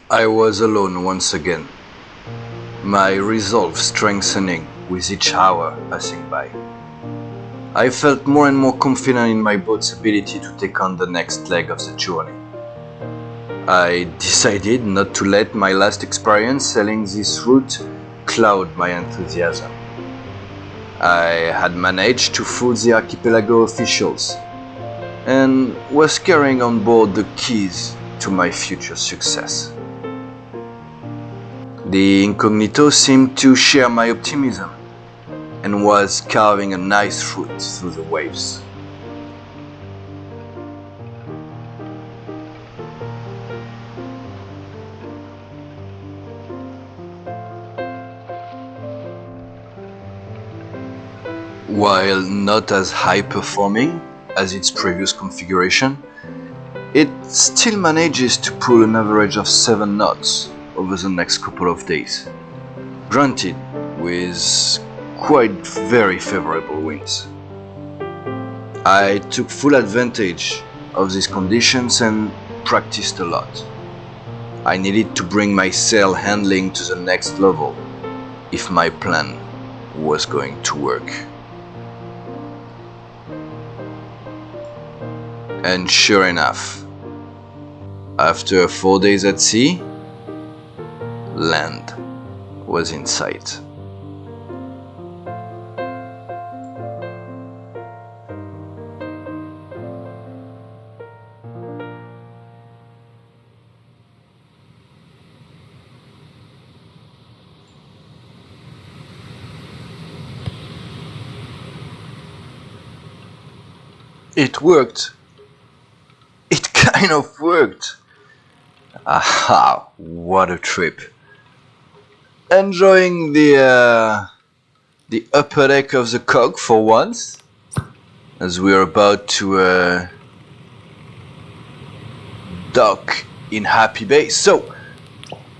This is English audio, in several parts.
I was alone once again, my resolve strengthening with each hour passing by. I felt more and more confident in my boat's ability to take on the next leg of the journey. I decided not to let my last experience sailing this route cloud my enthusiasm. I had managed to fool the archipelago officials and was carrying on board the keys to my future success. The Incognito seemed to share my optimism and was carving a nice route through the waves. While not as high performing as its previous configuration, it still manages to pull an average of 7 knots over the next couple of days. Granted, with quite very favorable winds. I took full advantage of these conditions and practiced a lot. I needed to bring my sail handling to the next level if my plan was going to work. And sure enough, after 4 days at sea, land was in sight. It worked. It kind of worked. Aha, what a trip. Enjoying the upper deck of the cog for once, as we are about to dock in Happy Bay. So,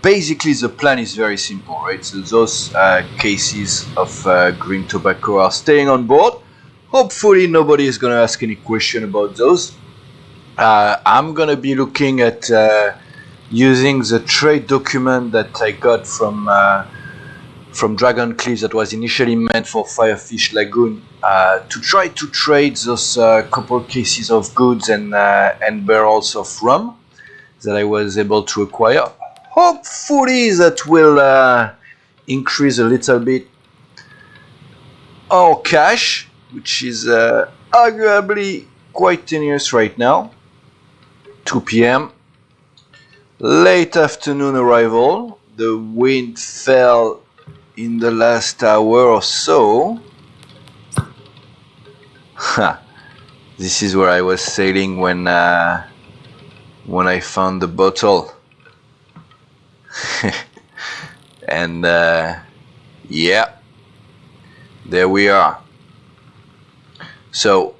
basically the plan is very simple, right? So those cases of green tobacco are staying on board. Hopefully nobody is gonna ask any question about those. I'm gonna be looking at using the trade document that I got from Dragon Cliff that was initially meant for Firefish Lagoon to try to trade those couple cases of goods and barrels of rum that I was able to acquire. Hopefully that will increase a little bit our cash, which is arguably quite tenuous right now. 2 p.m. Late afternoon arrival. The wind fell in the last hour or so. This is where I was sailing when I found the bottle. And yeah, there we are. So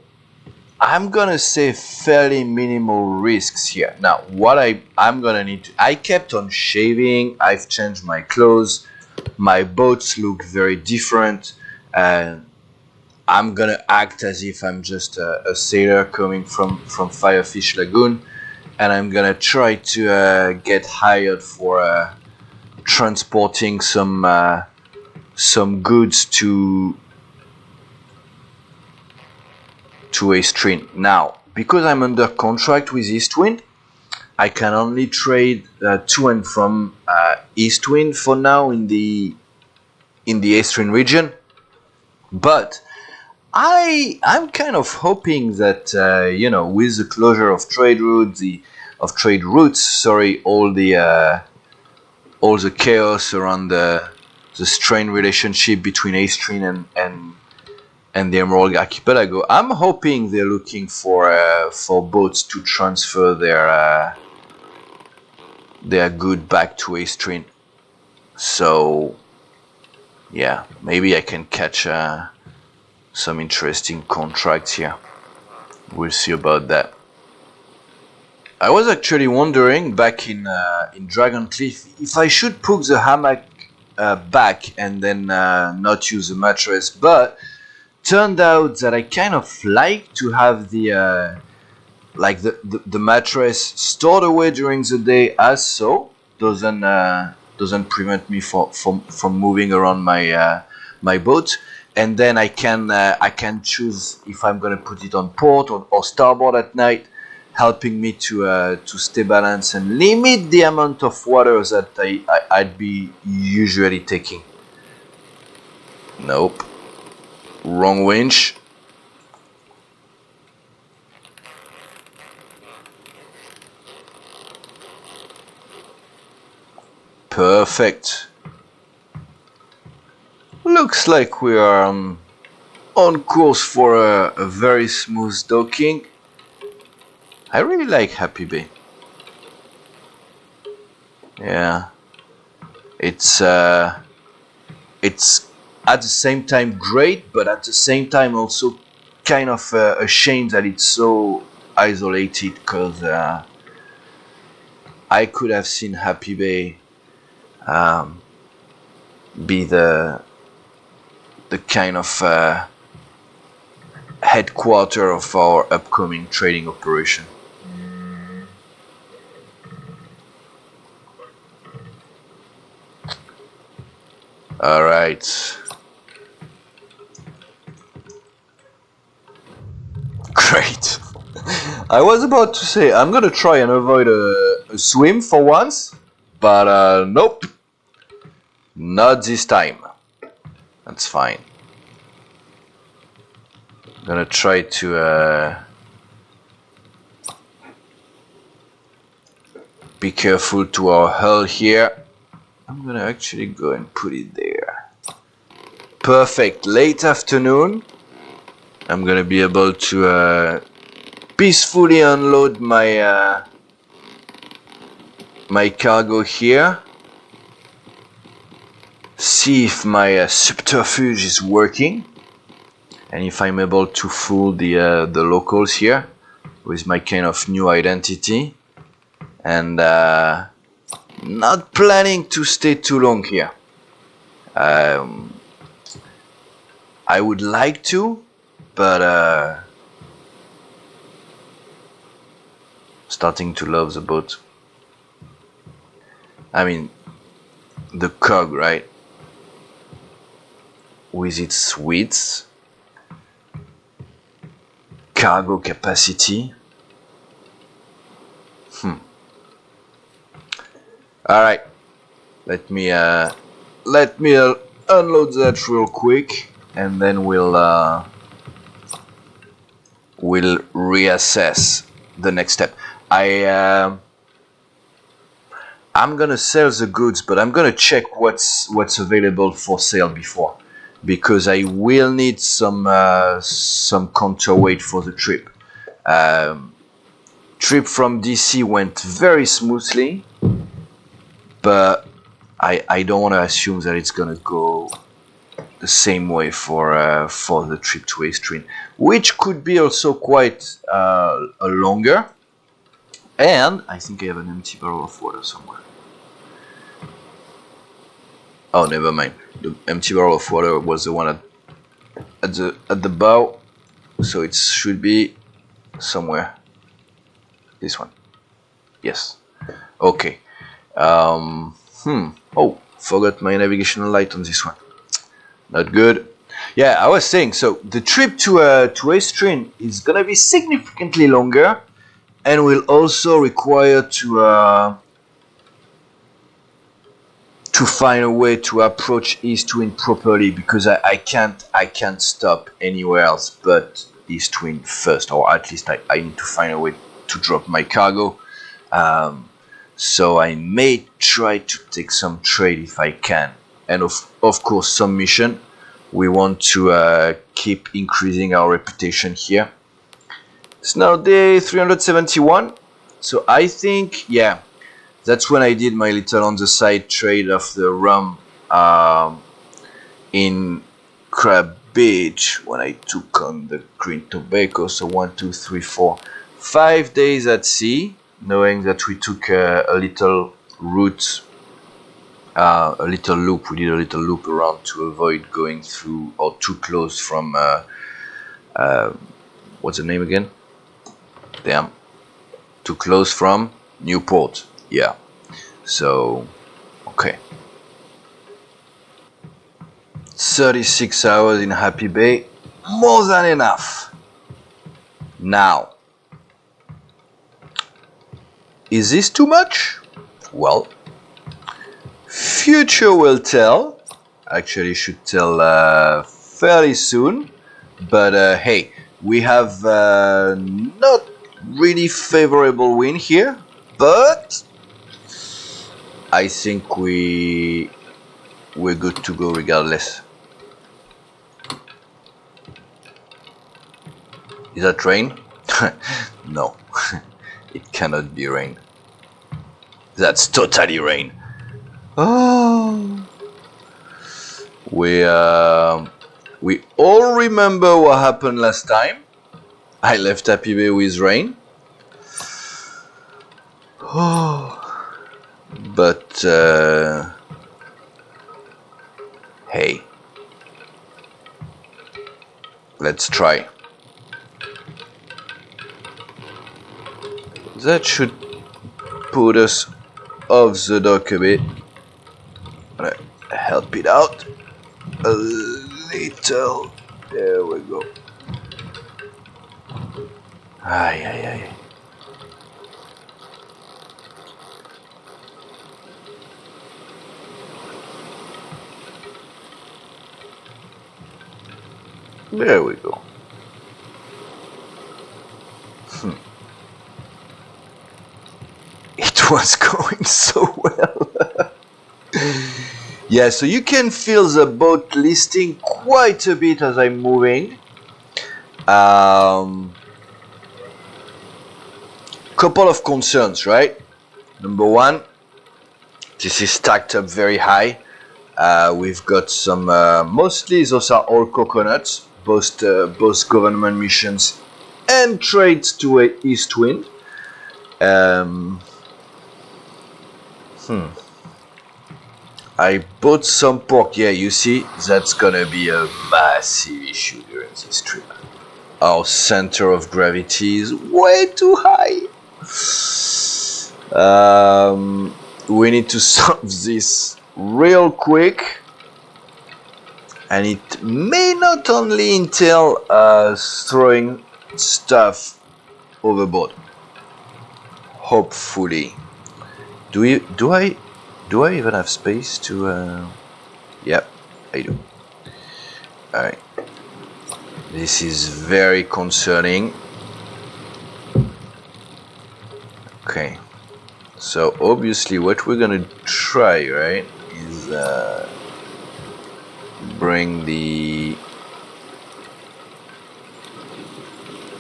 I'm gonna say fairly minimal risks here. Now, what I'm gonna need to, I kept on shaving, I've changed my clothes, my boats look very different, and I'm gonna act as if I'm just a sailor coming from Firefish Lagoon, and I'm gonna try to get hired for transporting some goods to Eastwind. Now, because I'm under contract with Eastwind, I can only trade to and from Eastwind for now in the Eastwind region. But I'm kind of hoping that with the closure of trade routes, all the chaos around the strained relationship between Eastwind and the Emerald Archipelago, I'm hoping they're looking for boats to transfer their good back to Eastwind. So yeah, maybe I can catch some interesting contracts here. We'll see about that. I was actually wondering back in Dragon Cliff if I should put the hammock back and then not use the mattress, but turned out that I kind of like to have the mattress stored away during the day as so, doesn't prevent me from moving around my my boat, and then I can choose if I'm gonna put it on port or starboard at night, helping me to stay balanced and limit the amount of water that I'd be usually taking. Nope, wrong winch. Perfect. Looks like we are on course for a very smooth docking. I really like Happy Bay. Yeah, it's at the same time great, but at the same time also kind of a shame that it's so isolated, because I could have seen Happy Bay be the kind of headquarter of our upcoming trading operation. All right. Great. I was about to say I'm gonna try and avoid a swim for once, but nope, not this time. That's fine. I'm gonna try to be careful to our hull here. I'm gonna actually go and put it there. Perfect. Late afternoon. I'm gonna be able to peacefully unload my my cargo here. See if my subterfuge is working, and if I'm able to fool the locals here with my kind of new identity, and not planning to stay too long here. I would like to, but starting to love the boat. I mean, the cog, right? With its width, cargo capacity. All right, let me unload that real quick, and then we'll reassess the next step. I'm gonna sell the goods, but I'm gonna check what's available for sale before, because I will need some counterweight for the trip. Trip from DC went very smoothly, but I don't want to assume that it's gonna go the same way for the trip to Astrin, which could be also quite a longer. And I think I have an empty barrel of water somewhere. Oh, never mind. The empty barrel of water was the one at the bow, so it should be somewhere. This one. Yes. Okay. Oh, forgot my navigational light on this one. Not good. Yeah, I was saying. So the trip to Astrin is gonna be significantly longer, and will also require to find a way to approach Eastwind properly, because I can't stop anywhere else but Eastwind first, or at least I need to find a way to drop my cargo. So I may try to take some trade if I can, and of course some mission. We want to keep increasing our reputation here. It's now day 371, so I think, yeah, that's when I did my little on the side trade of the rum in Crab Beach, when I took on the Green Tobacco. So 1, 2, 3, 4, 5 days at sea, knowing that we took a little route, a little loop. We did a little loop around to avoid going through or too close from what's the name again? Damn, too close from Newport. Yeah. So, okay. 36 hours in Happy Bay, more than enough. Now, is this too much? Well, future will tell. Actually, should tell fairly soon. But hey, we have not really favorable wind here, but I think we're good to go regardless. Is that rain? No, it cannot be rain. That's totally rain. Oh, we all remember what happened last time. I left Happy Bay with rain. Oh, but hey, let's try. That should put us off the dock a bit. I'm gonna help it out a little. There we go. Aye, aye, aye. There we go. It was going so well. Yeah, so you can feel the boat listing quite a bit as I'm moving. Couple of concerns, right? Number one, this is stacked up very high. We've got some, mostly those are all coconuts, both government missions and trades to East Wind. I bought some pork. Yeah, you see, that's gonna be a massive issue during this trip. Our center of gravity is way too high. We need to solve this real quick, and it may not only entail throwing stuff overboard. Hopefully. Do I even have space to? Yep, I do. All right. This is very concerning. Okay. So obviously, what we're gonna try, right, is bring the.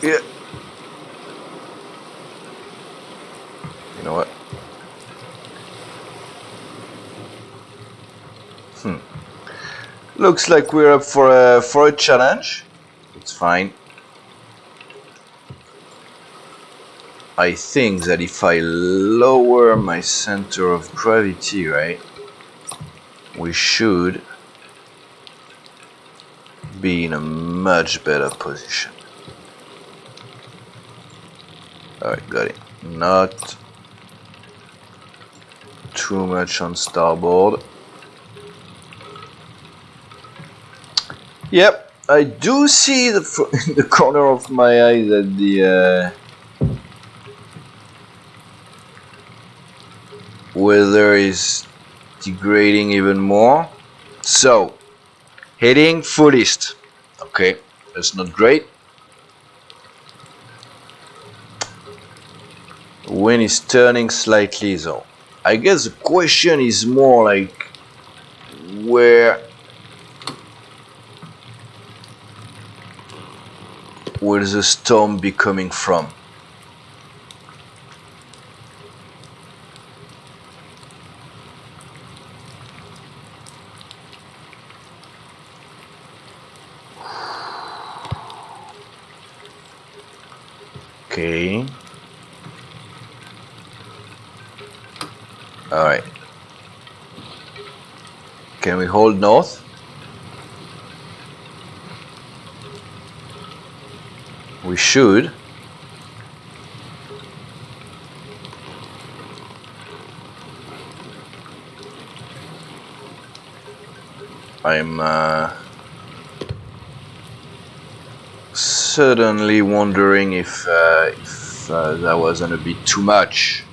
Yeah. You know what? Looks like we're up for a challenge. It's fine. I think that if I lower my center of gravity, right, we should be in a much better position. Alright, got it. Not too much on starboard. Yep, I do see in the corner of my eye that the weather is degrading even more. So, heading full east. Okay, that's not great. Wind is turning slightly though. I guess the question is more like where will the storm be coming from? Okay. Alright. Can we hold north? We should. I'm suddenly wondering if that wasn't a bit too much.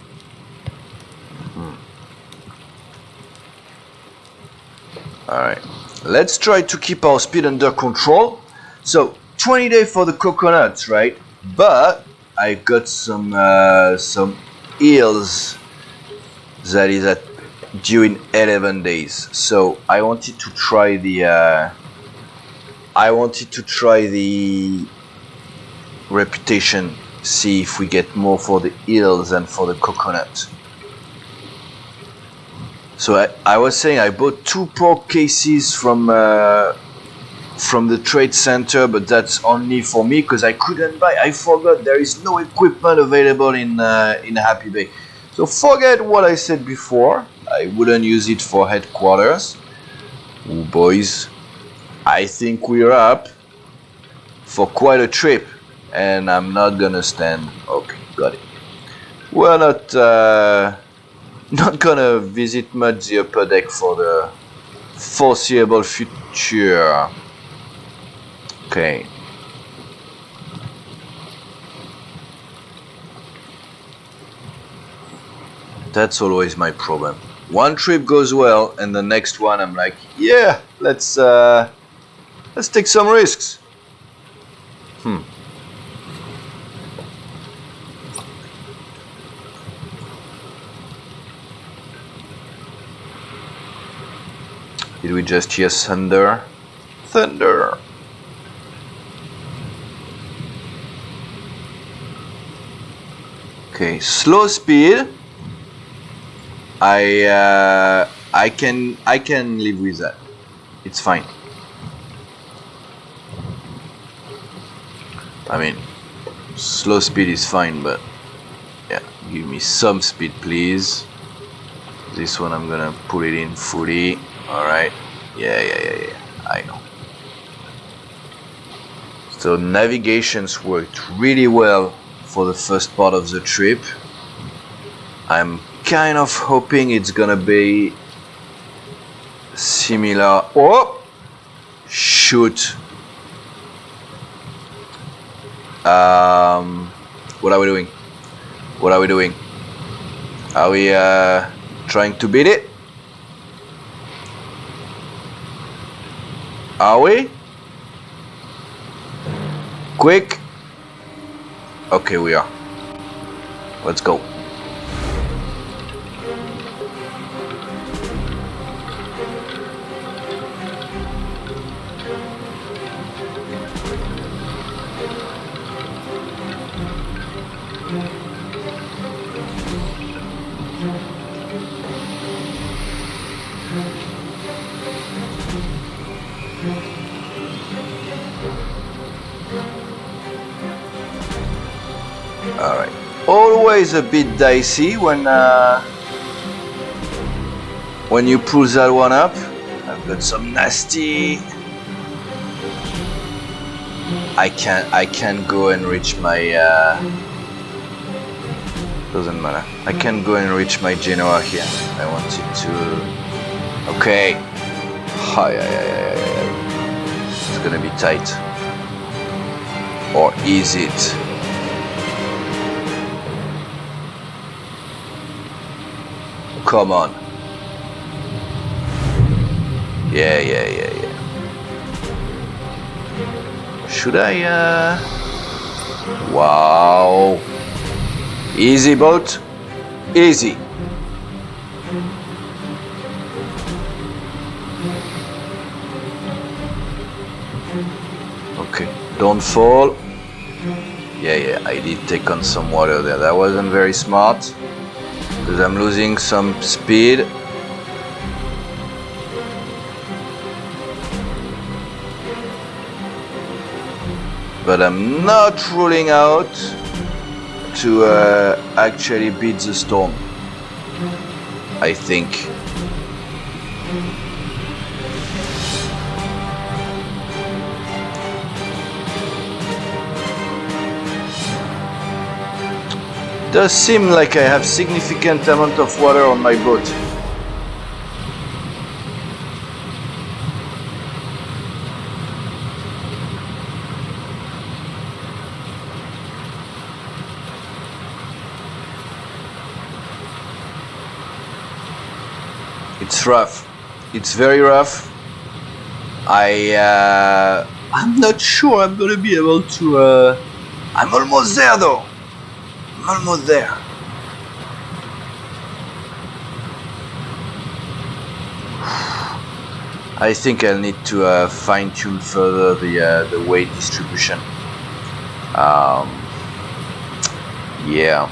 Alright, let's try to keep our speed under control. So 20 days for the coconuts, right? But I got some eels that is due in 11 days. So I wanted to try the reputation, see if we get more for the eels than for the coconut. So I was saying I bought 2 pork cases from the trade center, but that's only for me because I couldn't buy. I forgot there is no equipment available in Happy Bay. So forget what I said before. I wouldn't use it for headquarters. Ooh, boys, I think we're up for quite a trip, and I'm not gonna stand. Okay, got it. We're not gonna visit much the upper deck for the foreseeable future. Okay. That's always my problem. One trip goes well, and the next one I'm like, yeah, let's take some risks. Did we just hear thunder? Thunder! Okay, slow speed. I can live with that. It's fine. I mean, slow speed is fine, but yeah, give me some speed, please. This one I'm gonna put it in fully. Alright, yeah, I know. So navigations worked really well for the first part of the trip. I'm kind of hoping it's gonna be similar. Oh! Shoot. What are we doing? What are we doing? Are we trying to beat it? Are we? Quick. Okay, we are. Let's go. Alright. Always a bit dicey when you pull that one up. I've got some nasty. I can't go and reach my doesn't matter. I can't go and reach my general here. I wanted to. Okay. Oh, yeah. It's gonna be tight. Or is it? Come on. Yeah. Should I, Wow. Easy boat. Easy. Okay, don't fall. Yeah, I did take on some water there. That wasn't very smart, because I'm losing some speed. But I'm not ruling out to actually beat the storm, I think. Does seem like I have significant amount of water on my boat. It's rough. It's very rough. I'm not sure I'm gonna be able to. I'm almost there though. I'm almost there. I think I'll need to fine-tune further the weight distribution. Yeah.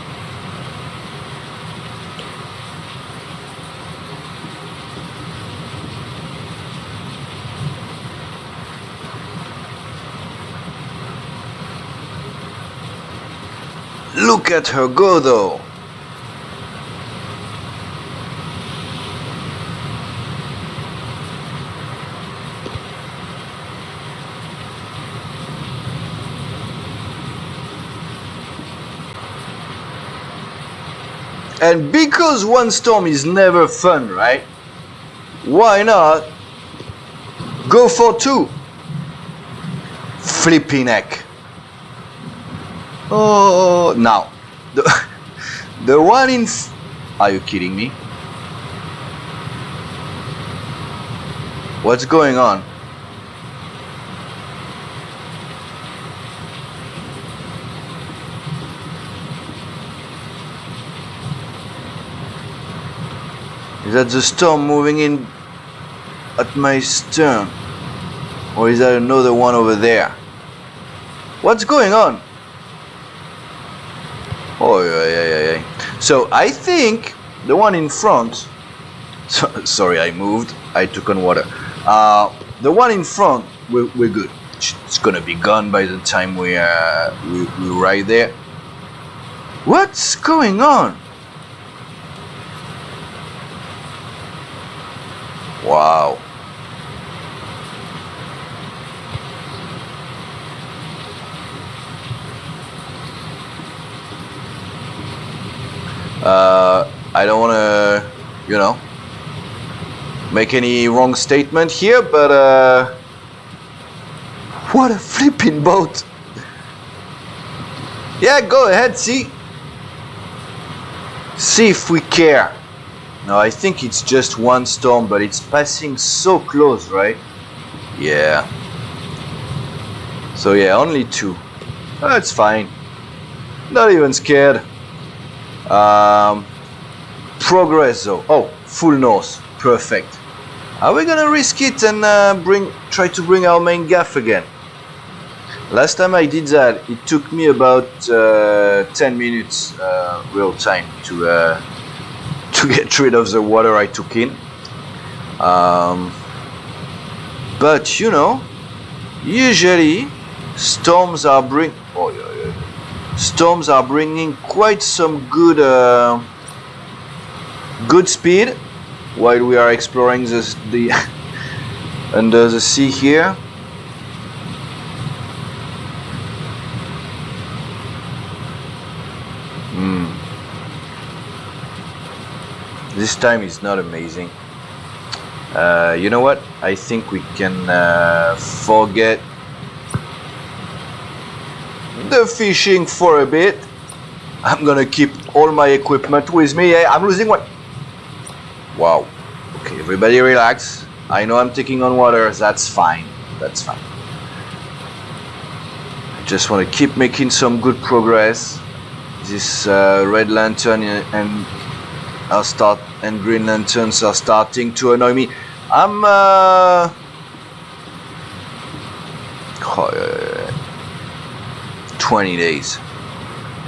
Look at her go though. And because one storm is never fun, right? Why not go for two? Flipping heck. Oh, now the one in. Are you kidding me? What's going on? Is that the storm moving in at my stern? Or is that another one over there? What's going on? Oh, yeah. So I think the one in front. Sorry, I moved. I took on water. The one in front, we're good. It's gonna be gone by the time we ride there. What's going on? Wow. I don't want to, make any wrong statement here, but what a flipping boat. Yeah, go ahead, see if we care. No, I think it's just one storm, but it's passing so close, right? Yeah. So yeah, only two. That's fine. Not even scared. Progress though. Oh, full north. Perfect. Are we gonna risk it and try to bring our main gaff again? Last time I did that, it took me about 10 minutes real time to get rid of the water I took in. But usually storms are bringing quite some good speed while we are exploring the under the sea here. This time is not amazing. You know what? I think we can forget the fishing for a bit. I'm gonna keep all my equipment with me. I'm losing one. Wow. Okay, everybody relax. I know I'm taking on water. That's fine. That's fine. I just want to keep making some good progress. This red lantern and green lanterns are starting to annoy me. I'm 20 days,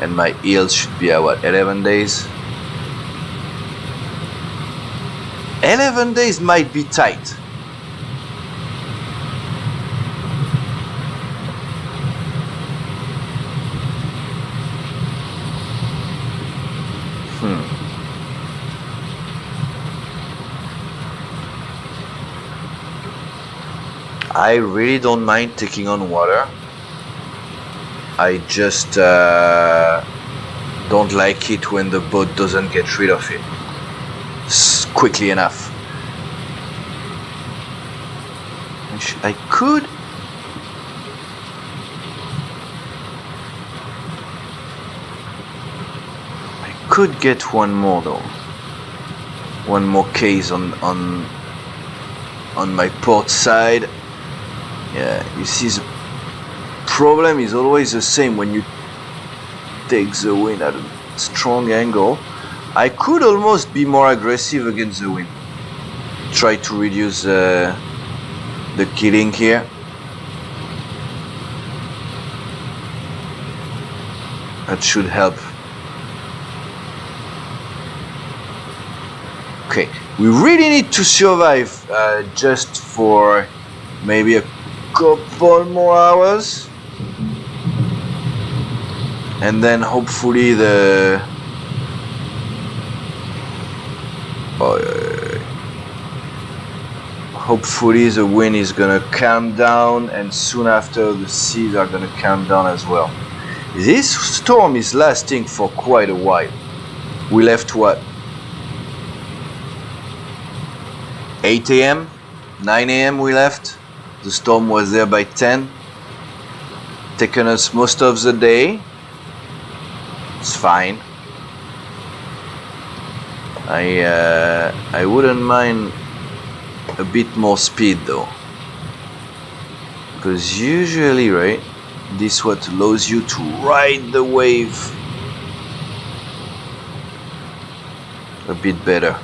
and my yield should be at what, 11 days? 11 days might be tight. I really don't mind taking on water. I just don't like it when the boat doesn't get rid of it quickly enough. I could get one more though. One more case on my port side. Yeah, you see the problem is always the same when you take the wind at a strong angle. I could almost be more aggressive against the wind. Try to reduce the killing here. That should help. Okay, we really need to survive just for maybe a couple more hours, and then hopefully hopefully the wind is gonna calm down, and soon after the seas are gonna calm down as well. This storm is lasting for quite a while. We left what? 8 a.m., 9 a.m. we left. The storm was there by 10. Taken us most of the day. It's fine. I wouldn't mind a bit more speed though, because usually, right, this what allows you to ride the wave a bit better.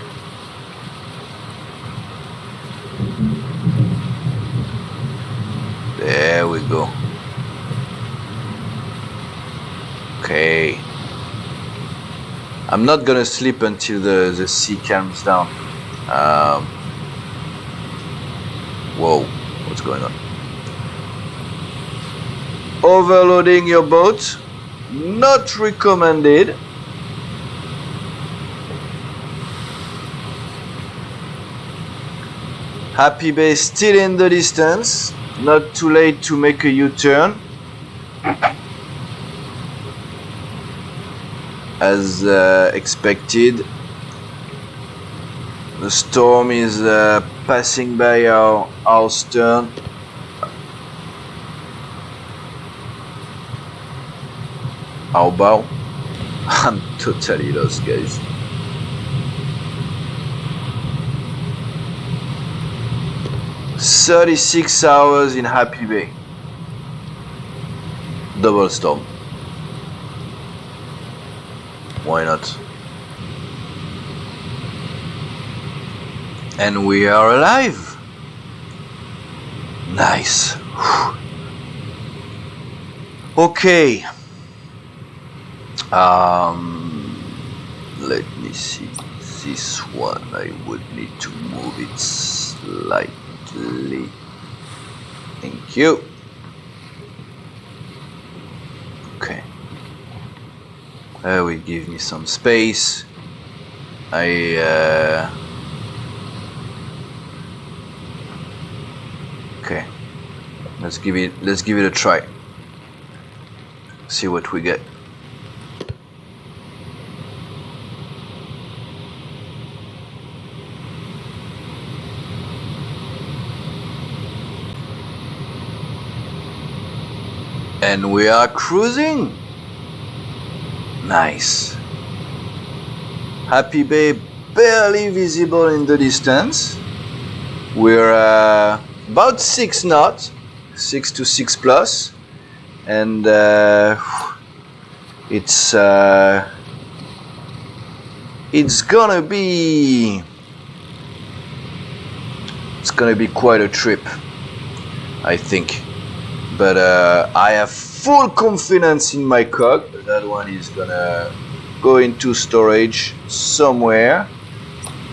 There we go. Okay. I'm not gonna sleep until the sea calms down. Whoa, what's going on? Overloading your boat, not recommended. Happy Bay still in the distance. Not too late to make a U-turn. As expected, the storm is passing by our stern. Our bow. I'm totally lost, guys. "36 hours in Happy Bay. Double storm. Why not? And we are alive. Nice. Okay. Let me see. This one, I would need to move it slightly. Thank you. Okay. Will give me some space. Okay. Let's give it a try. See what we get. And we are cruising. Nice. Happy Bay barely visible in the distance. We're about 6 knots, 6 to 6 plus, and it's gonna be quite a trip, I think. But I have full confidence in my cog. That one is gonna go into storage somewhere.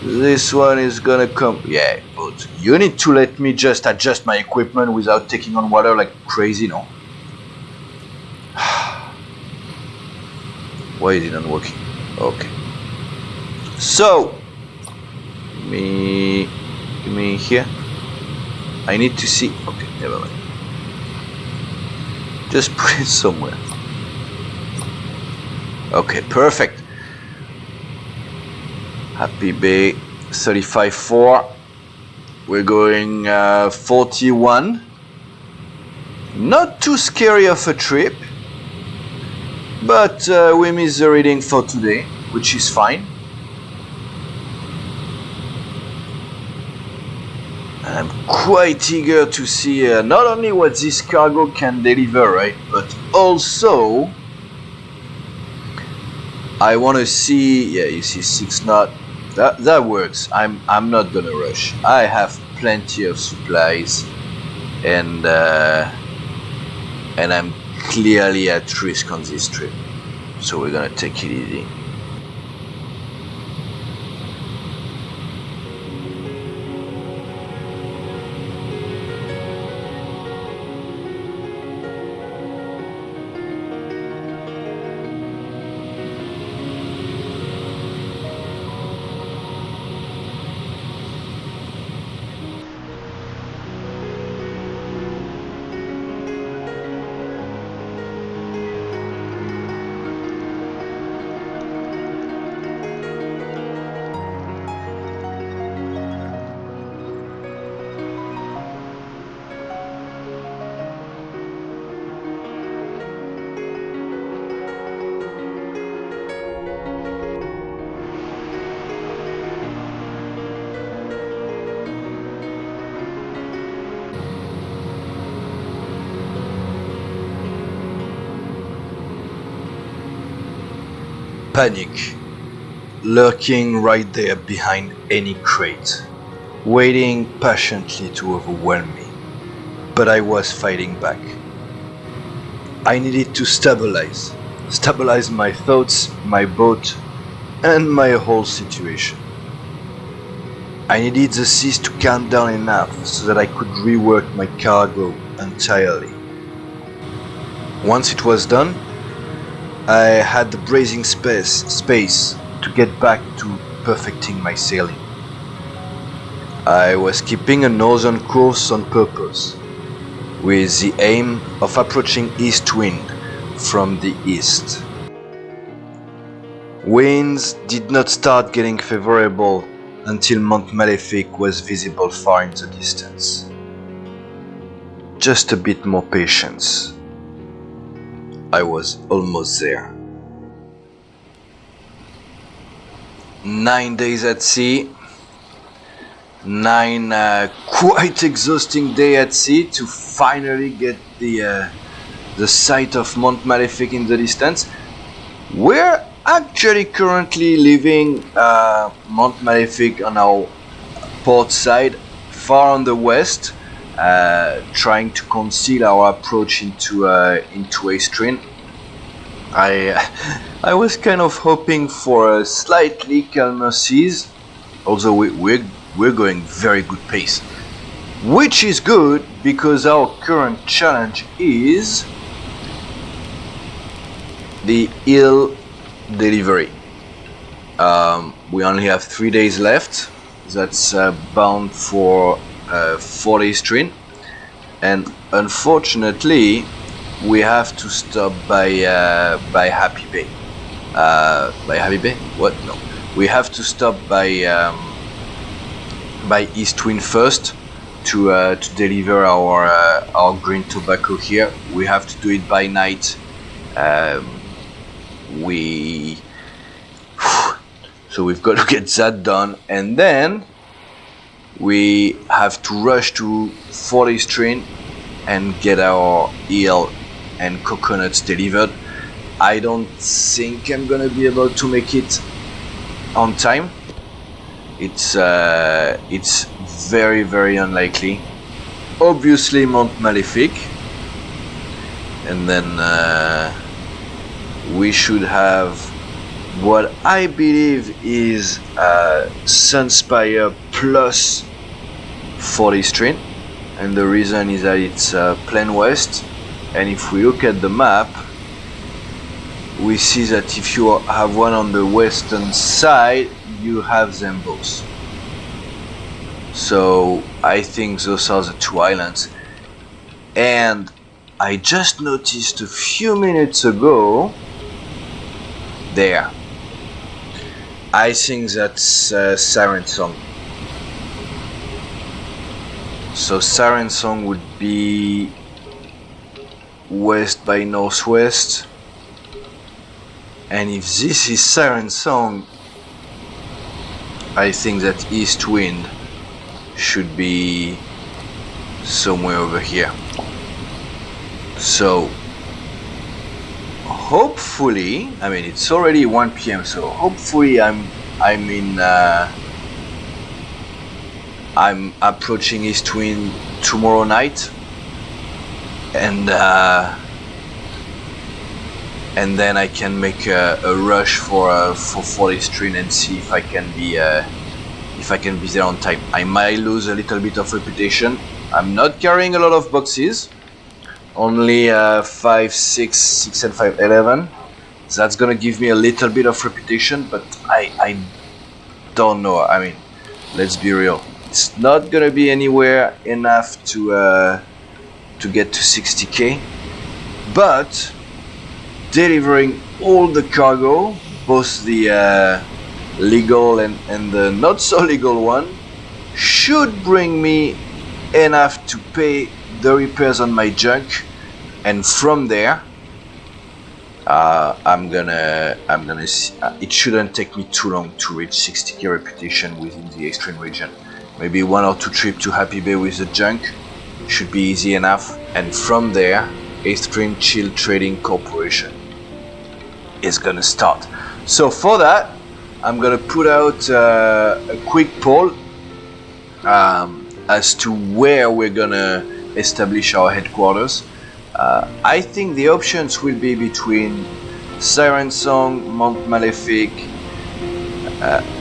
This one is gonna come. Yeah, but you need to let me just adjust my equipment without taking on water like crazy, no? Why is it not working? Okay. So, give me here. I need to see. Okay, never mind. Just put it somewhere. Okay, perfect. Happy Bay 35.4. We're going 41. Not too scary of a trip, but we missed the reading for today, which is fine. quite eager to see not only what this cargo can deliver, right, but also I want to see. Yeah, you see 6 knot. That works. I'm not gonna rush. I have plenty of supplies, and I'm clearly at risk on this trip, so we're gonna take it easy. Panic, lurking right there behind any crate, waiting patiently to overwhelm me. But I was fighting back. I needed to stabilize my thoughts, my boat, and my whole situation. I needed the seas to calm down enough so that I could rework my cargo entirely. Once it was done, I had the bracing space to get back to perfecting my sailing. I was keeping a northern course on purpose, with the aim of approaching east wind from the east. Winds did not start getting favorable until Mont Malefic was visible far in the distance. Just a bit more patience. I was almost there. 9 days at sea, 9 quite exhausting days at sea to finally get the sight of Mont Malefic in the distance. We're actually currently leaving Mont Malefic on our port side, far on the west, trying to conceal our approach into Astrin. I was kind of hoping for a slightly calmer seas, although we're going very good pace, which is good because our current challenge is the eel delivery. We only have 3 days left. That's bound for 4 days train, and unfortunately we have to stop by Happy Bay. By Happy Bay? What? No. We have to stop by East Wind first to deliver our green tobacco here. We have to do it by night. So we've got to get that done, and then we have to rush to 4 days train and get our eel and coconuts delivered. I don't think I'm gonna be able to make it on time. It's very, very unlikely. Obviously Mont Malefic, and then we should have what I believe is Sunspire plus 40 string, and the reason is that it's plain west, and if we look at the map we see that if you have one on the western side you have them both. So I think those are the 2 islands, and I just noticed a few minutes ago there, I think that's Siren Song. So Siren Song would be west by northwest, and if this is Siren Song, I think that east wind should be somewhere over here. So hopefully, I mean, it's already 1 p.m. so hopefully I'm approaching Eastwind tomorrow night, and then I can make a rush for 43 and see if I can be there on time. I might lose a little bit of reputation. I'm not carrying a lot of boxes, only 5, 6, and 5, 11. So that's gonna give me a little bit of reputation, but I don't know. I mean, let's be real. It's not gonna be anywhere enough to get to 60k, but delivering all the cargo, both the legal and the not so legal one, should bring me enough to pay the repairs on my junk, and from there I'm gonna see, it shouldn't take me too long to reach 60k reputation within the Extreme region. Maybe 1 or 2 trips to Happy Bay with the junk should be easy enough, and from there Extreme Chill Trading Corporation is gonna start. So for that, I'm gonna put out a quick poll as to where we're gonna establish our headquarters. I think the options will be between Siren Song, Mount Malefic,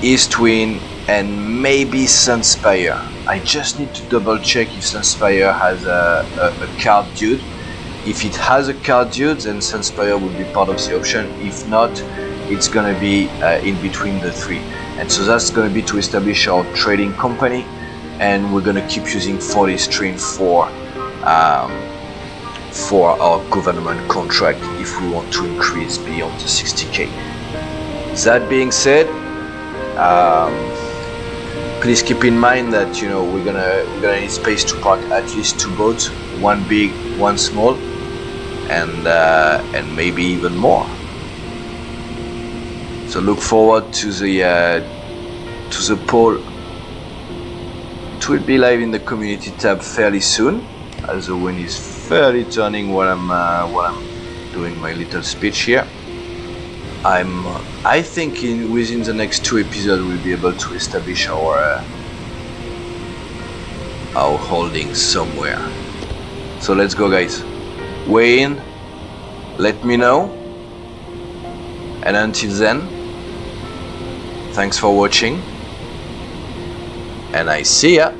Eastwind, and maybe Sunspire. I just need to double check if Sunspire has a card dude. If it has a card dude, then Sunspire will be part of the option. If not, it's gonna be in between the 3. And so that's gonna be to establish our trading company, and we're gonna keep using 40 stream for our government contract if we want to increase beyond the 60k. That being said, please keep in mind that, you know, we're gonna need space to park at least 2 boats, 1 big, 1 small, and maybe even more. So look forward to the poll. It will be live in the community tab fairly soon, as the wind is fairly turning while I'm doing my little speech here. I think within the next 2 episodes we'll be able to establish our holdings somewhere. So let's go, guys. Weigh in, let me know, and until then, thanks for watching, and I see ya.